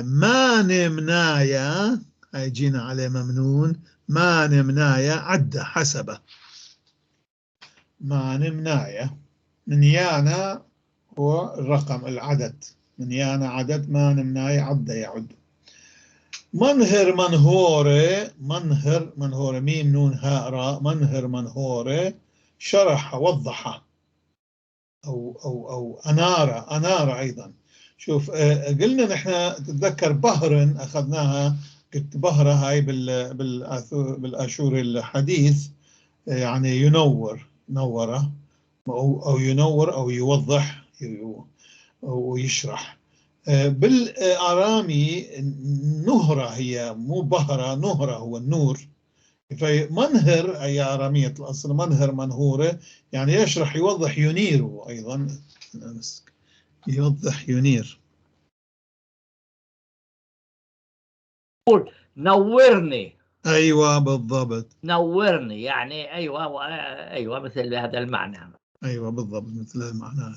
ما نمنايا، هيجينا عليه ممنون. ما نمنايا عد حسبه. ما نمنايا من يانا هو الرقم العدد، من يانا عدد، ما نمنايا عد يعد. منهر منهورة ميم نون هاء راء. منهر منهورة شرح وضح أو أنار أيضا. شوف قلنا نحن تتذكر بهر أخذناها، قلت بهرة هاي بالآشور الحديث يعني نوره أو ينور أو يوضح أو يشرح. بالآرامي نهرة هي مو بهرة، نهرة هو النور. فمنهر أي آرامية الأصل منهر منهورة يعني يشرح يوضح ينير أيضا. يوضح ينير. قول نورني. أيوة بالضبط. نورني يعني أيوة مثل هذا المعنى. أيوة بالضبط مثل هذا المعنى.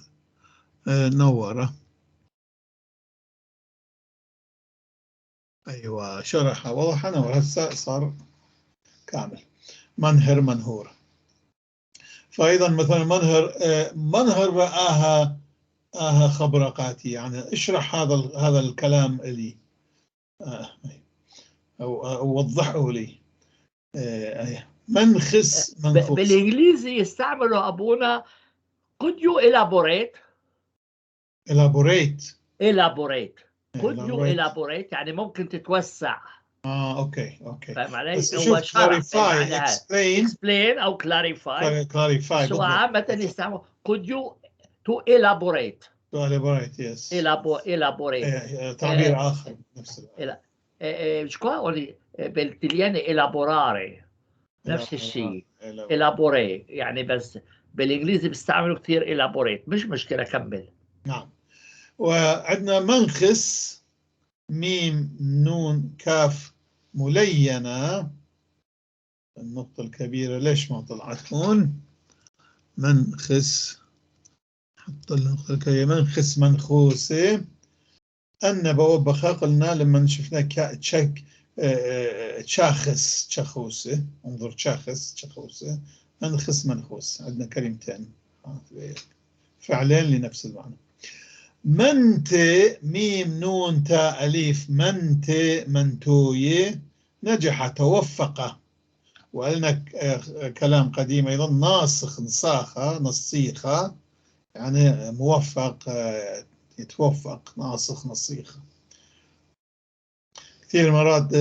نورة. أيوة شرح وضح نور. هسه صار كامل. منهر منهور. فأيضا مثلا منهر رآها خبرقاتي، يعني اشرح هذا الكلام لي أو وضحه لي. منخس منخوس. بالانجليزي يستعملوا ابونا could you elaborate elaborate could you elaborate يعني ممكن تتوسع. اوكي فاهم علي؟ بس هو شوف شرح clarify explain او clarify بس هو عامة يستعمل could you to elaborate yes elaborate تعبير آخر نفس مش كويس بالإيطالياني elaborare نفس الشيء elaborate يعني، بس بالإنجليزي بيستعملوا كثير elaborate. مش مشكلة، كمل. نعم. وعندنا منخس ميم نون كاف ملينة. النقطة الكبيرة ليش ما طلعت هون؟ منخس، حط النقطة الكبيرة، منخس منخوسة. النبا وبخا قلنا لما شفنا تشاخس تشخوسة، انظر تشاخس تشخوسة، منخس منخوس. عندنا كلمتين فعلين لنفس المعنى. منت ميم نون تاء أليف منت منتوية نجح توفق. وقلنا كلام قديم أيضا ناسخ نساخة نصيخة يعني موفق يتوفق ناسخ نصيخة. كثير مرات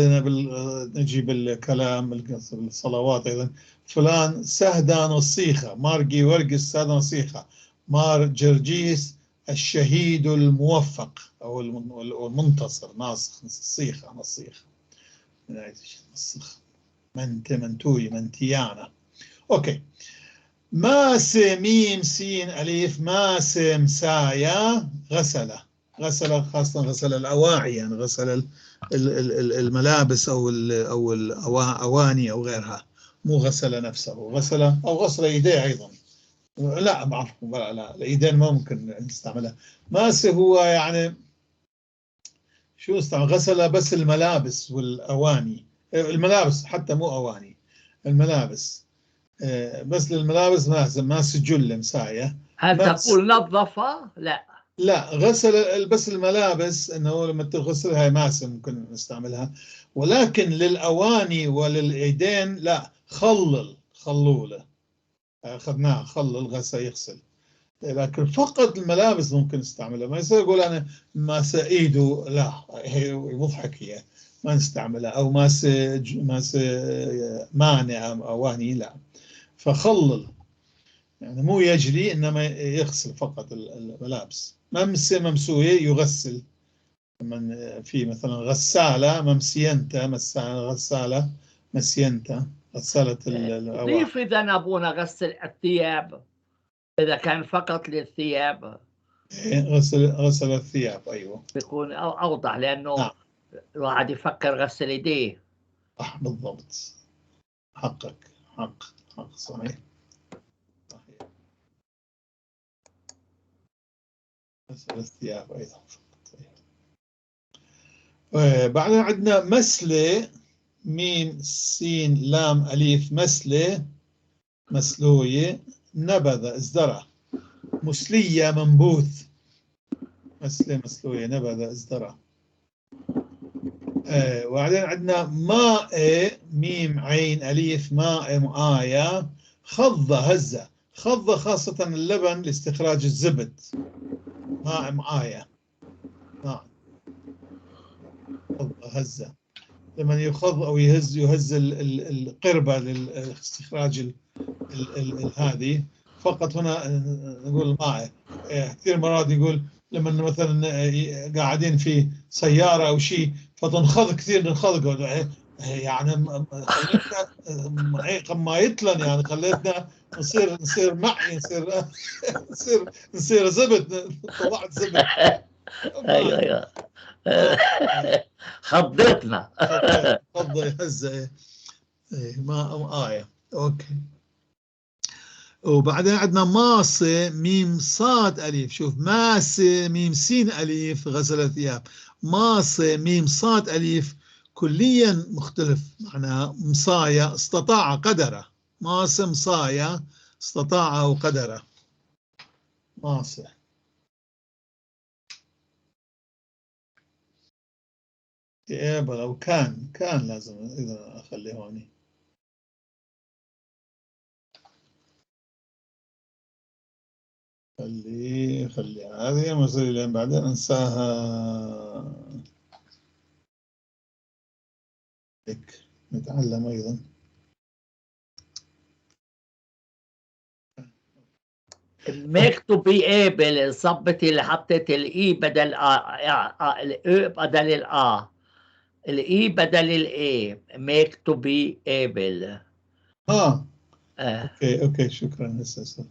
نجيب الكلام بالصلوات أيضا فلان سهدا نصيخة مارجي ورقس سهدا نصيخة مار جرجيس الشهيد الموفق أو المنتصر ناسخ نصيخة نصيخة نصيخ منتوي منتيانا. أوكي. ماس ميم سين أليف ماس مسايا غسلة خاصة غسل الأواعي يعني غسل الملابس أو الأواني أو غيرها، مو غسل نفسه، غسل أو غسل يديه أيضا. لا بعرف لا اليدين ما ممكن نستعملها. ماس هو يعني شو استعمل؟ غسل بس الملابس والأواني، الملابس حتى مو أواني، الملابس بس للملابس ماس جل مسايا. هل تقول نظفة؟ لا غسل بس الملابس، انه لما تغسلها ماسة ممكن نستعملها، ولكن للأواني وللإيدين لا. خلولة أخذناها خلل غسل يغسل، لكن فقط الملابس ممكن نستعملها. ما يصير يقول أنا ماس إيده، لا هي مضحك هي ما نستعملها، أو ماس مانع أواني لا. فخلل يعني مو يجري إنما يغسل فقط الملابس. ممسوية يغسل، من في مثلا غسالة ممسينتا غسالة مسينتا غسالة الأواعي. كيف إذا أبونا غسل الثياب إذا كان فقط للثياب؟ غسل الثياب أيوة بيكون أوضح، لأنه نعم. الواحد يفكر غسل يديه. بالضبط. حق صحيح. غسل الثياب أيضا. بعدين عندنا مسلة ميم سين لام أليف مسلة مسلوية نبذ ازدرع. مسلية منبوذ مسلة مسلوية نبذ ازدرع. وبعدين عندنا ماء ميم عين أليف ماء آية خض هزة. خض خاصة اللبن لاستخراج الزبد. ماء آية ماء خض هزة لمن يخض أو يهز القربة لاستخراج هذه. فقط هنا نقول ماء. كثير مرات يقول لما مثلا قاعدين في سيارة أو شيء فتنخض كثير ننخض يعني خليتنا ما يطلن يعني خليتنا نصير معي نصير زبد. طلعت زبد. أيوة خضتنا. خض هزة ما آية. أوكي. وبعدين عندنا ماصة ميم صاد أليف. شوف ماسة ميم سين أليف غسل الثياب. ماصة ميم صاد أليف كليا مختلف معناها. مصايا استطاع قدره. ماصة مصايا استطاع وقدره. ماصة لو كان لازم إذا أخليه هوني خلي هذه المصدر اللي بعدين انساها. هيك نتعلم ايضا. make to be able ظبطي اللي حطيت الاي بدل الاو بدل الاي بدل الاي make to be able. اوكي شكرا هسه.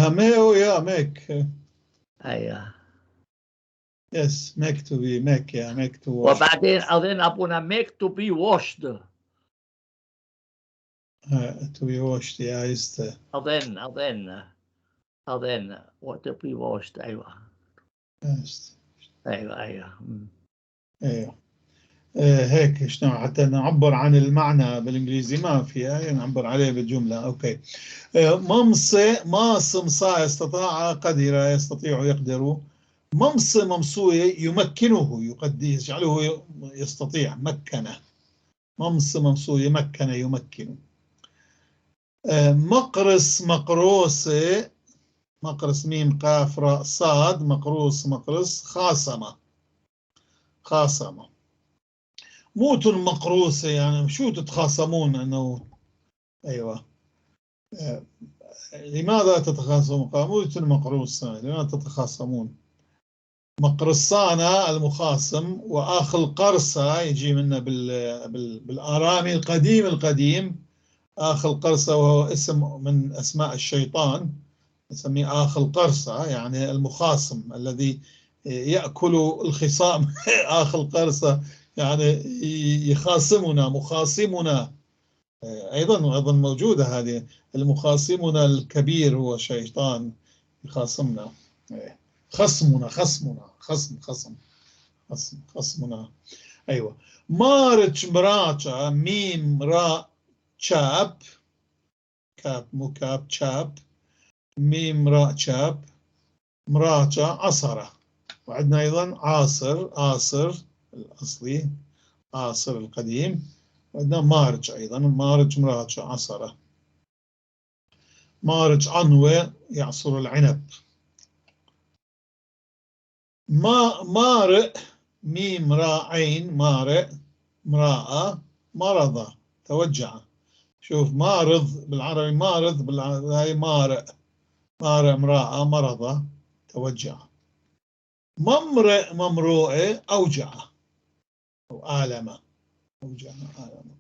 ميو يا ميك. ايوه يس ميك تو بي ميك يا ميك تو واش. وبعدين اظن ابونا make to be washed. تو بي واشت يا يست. اظن what to be washed. ايوه يست. ايوه ايوه هيك شنو حتى نعبر عن المعنى بالانجليزي ما فيها نعبر عليه بالجمله. اوكي ممصى استطاع قدر يستطيع يقدر. ممصوية يمكنه يجعله يستطيع مكنه. ممصوية مكن يمكن. مقرص مقروسة مقرص ميم قاف راء صاد مقروس خاصمة. موت مقروسة يعني شو تتخاصمون انه. ايوه لماذا تتخاصمون؟ موت مقروسة لماذا تتخاصمون؟ مقرصانة المخاصم. وآخ القرصة يجي منه بالآرامي القديم آخ القرصة وهو اسم من أسماء الشيطان نسميه آخ القرصة يعني المخاصم الذي يأكل الخصام. آخ القرصة يعني يخاصمنا مخاصمنا. أيضا موجودة هذه المخاصمنا الكبير هو شيطان يخاصمنا. خصمنا. أيوة مارج مراجع ميم راء شاب كاب مو كاب شاب ميم راء شاب مراجع عصرة. وعندنا أيضا عاصر الأصلي عاصر القديم. وعندنا مارج أيضا مارج مراجع عصرة. مارج عنوة يعصر العنب. مارئ ميم راء عين مارئ امرأة مرضى توجع. شوف مارض بالعربي مارض بالعربي مارئ امرأة مرضى توجع. ممرئ ممروءة أوجع أو آلم أوجع آلم.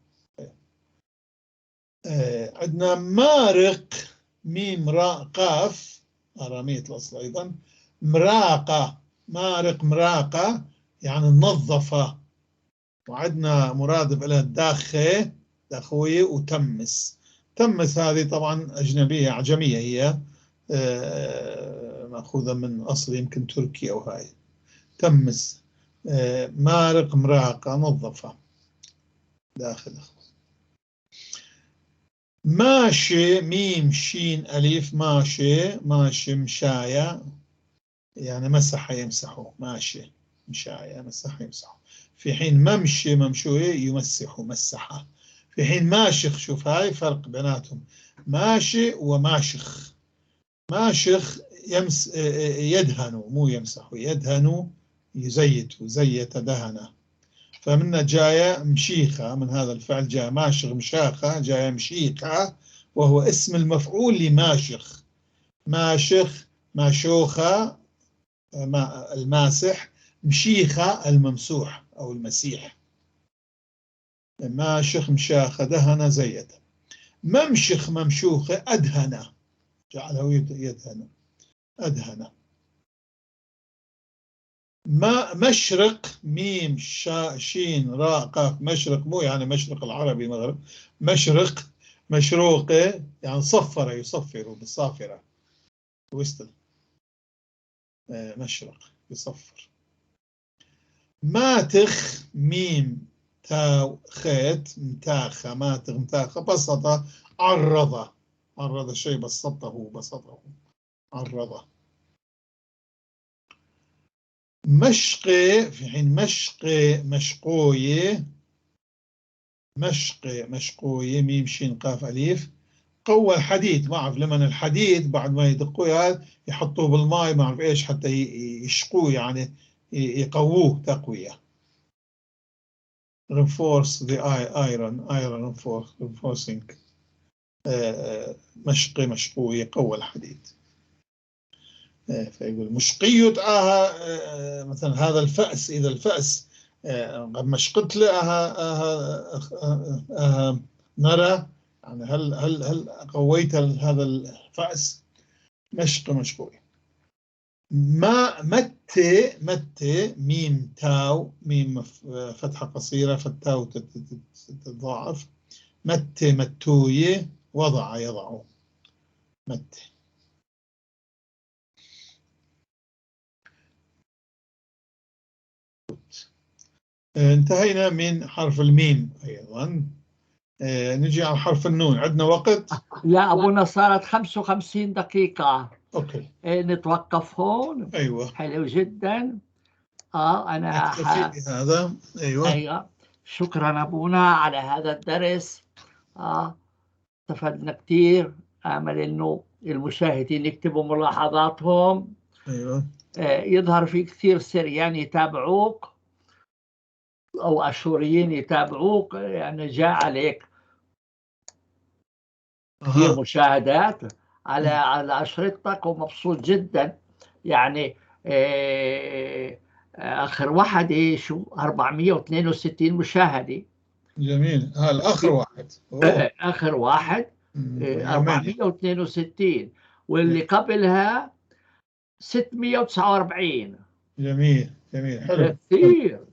عندنا مارق ميم راء قاف آرامية الأصل أيضا مراقة مارق مراقة يعني نظفة. وعندنا مرادف لها داخوية وتمس. تمس هذه طبعا أجنبية أعجمية هي مأخوذة من أصل يمكن تركي أو هاي. تمس مارق مراقة نظفة داخل. ماشي ميم شين ألف ماشي مشاية يعني مسح يمسحه ماشي مشاية مسح يمسحه. في حين ممشي ممشوية يمسح مسحه. في حين ماشخ شوف هاي فرق بيناتهم ماشي وماشخ. ماشخ يدهن مو يمسح يدهن زيت دهن. فمن جاية مشيخة من هذا الفعل جاء ماشخ مشاخة جاية مشيخة وهو اسم المفعول لماشخ. ماشخ ماشوخة الماسح مشيخة الممسوح أو المسيح. ماشخ مشاخة دهن زيت. ممشخ ممشوخة أدهن جعله يدهن أدهن. مشرق ميم شين راء قاف مشرق مو يعني مشرق العربي مغرب. مشرق مشروقة يعني صفر يصفر بالصافرة ويستل مشرق يصفر. ماتخ ميم تاو خيت متاخة ماتخ متاخة بسطة عرض الشيء بسطه عرضه. مشقي في حين مشقي مشقوية ميم شين قاف أليف قوى الحديد، ما أعرف لمن الحديد بعد ما يدقوه يحطوه بالماء ما أعرف إيش حتى يشقوه، يعني يقووه تقوية. reinforce the iron reinforcing مشقوه يقوى الحديد. فيقول مشقية مثلا هذا الفأس، إذا الفأس مشقت له نرى يعني هل قويت هذا الفأس مشقوي. ما متى ميم تاو، ميم فتحة قصيرة فالتاو تتضاعف. متوية وضع يضع متى. انتهينا من حرف الميم أيضا. نجي على حرف النون. عندنا وقت؟ لا أبونا صارت 55 دقيقة. أوكي. نتوقف هون. أيوة. حلو جدا. أنا نكتفي بهذا. أيوة. شكرا أبونا على هذا الدرس. استفدنا كثير. آمل إنه المشاهدين يكتبوا ملاحظاتهم. أيوة. يظهر في كثير سريان يتابعوك أو أشوريين يتابعوك، يعني جاء عليك كثير مشاهدات على أشرطتك ومبسوط جدا. يعني آخر واحد شو 462 مشاهدة. جميل. الآخر واحد. آخر واحد 462، واللي قبلها 649. جميل حلو.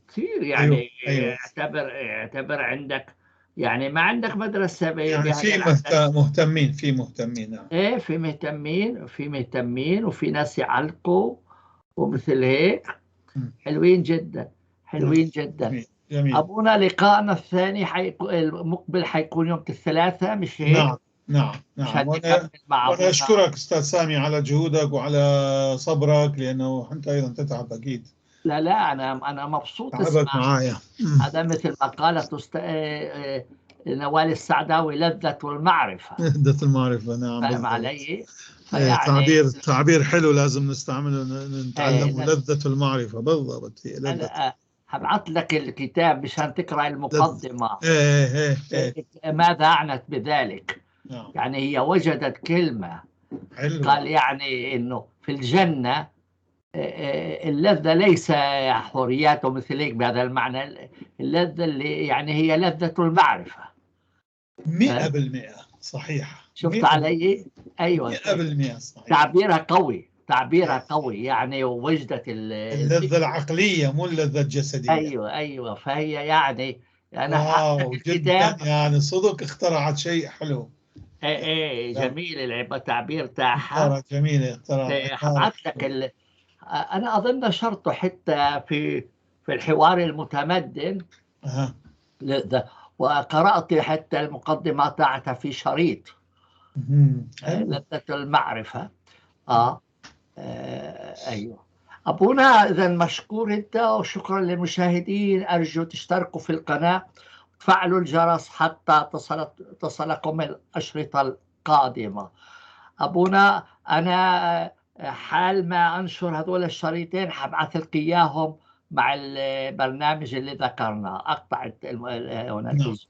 كثير يعني. أيوة. اعتبر عندك، يعني ما عندك مدرسة يعني في مهتمين. نعم. ايه، في مهتمين وفي ناس يعلقوا ومثل هيك. حلوين جدا. جميل. أبونا لقاءنا الثاني المقبل حيكون يوم الثلاثاء، مش هيك؟ نعم. وأنا أشكرك أستاذ سامي على جهودك وعلى صبرك، لأنه أنت أيضا تتعب أكيد. لا أنا مبسوط تعبك معايا. هذا مثل ما قالت نوال السعداوي، لذة المعرفة. نعم. فاهم علي؟ تعبير حلو لازم نستعمله، نتعلمه. لذة المعرفة بالضبط هي لذة. أنا هبعث لك الكتاب مشان تقرأ المقدمة. ماذا أعنت بذلك؟ يعني هي وجدت كلمة قال يعني إنه في الجنة اللذة ليس حوريات ومثل هيك بهذا المعنى. اللذة اللي يعني هي لذة المعرفة. 100% صحيح. شفت علي؟ أيوة 100% صحيح. تعبيرها قوي يعني، ووجدت اللذة العقلية مو اللذة الجسدية. أيوة. فهي يعني أنا جدا يعني صدق اخترعت شيء حلو. جميل التعبير تاعها. جميلة. حبعت لك أنا أظن شرطه حتى في الحوار المتمدن. وقرأت حتى المقدمة تاعتها في شريط لذة المعرفة. أيوة. أبونا إذا مشكور أنت، وشكرا للمشاهدين. أرجو تشتركوا في القناة وتفعلوا الجرس حتى تصلكم الأشرطة القادمة. أبونا أنا حال ما أنشر هذول الشريطين حبعث لك إياهم مع البرنامج اللي ذكرنا. أقطع هنا الجزء.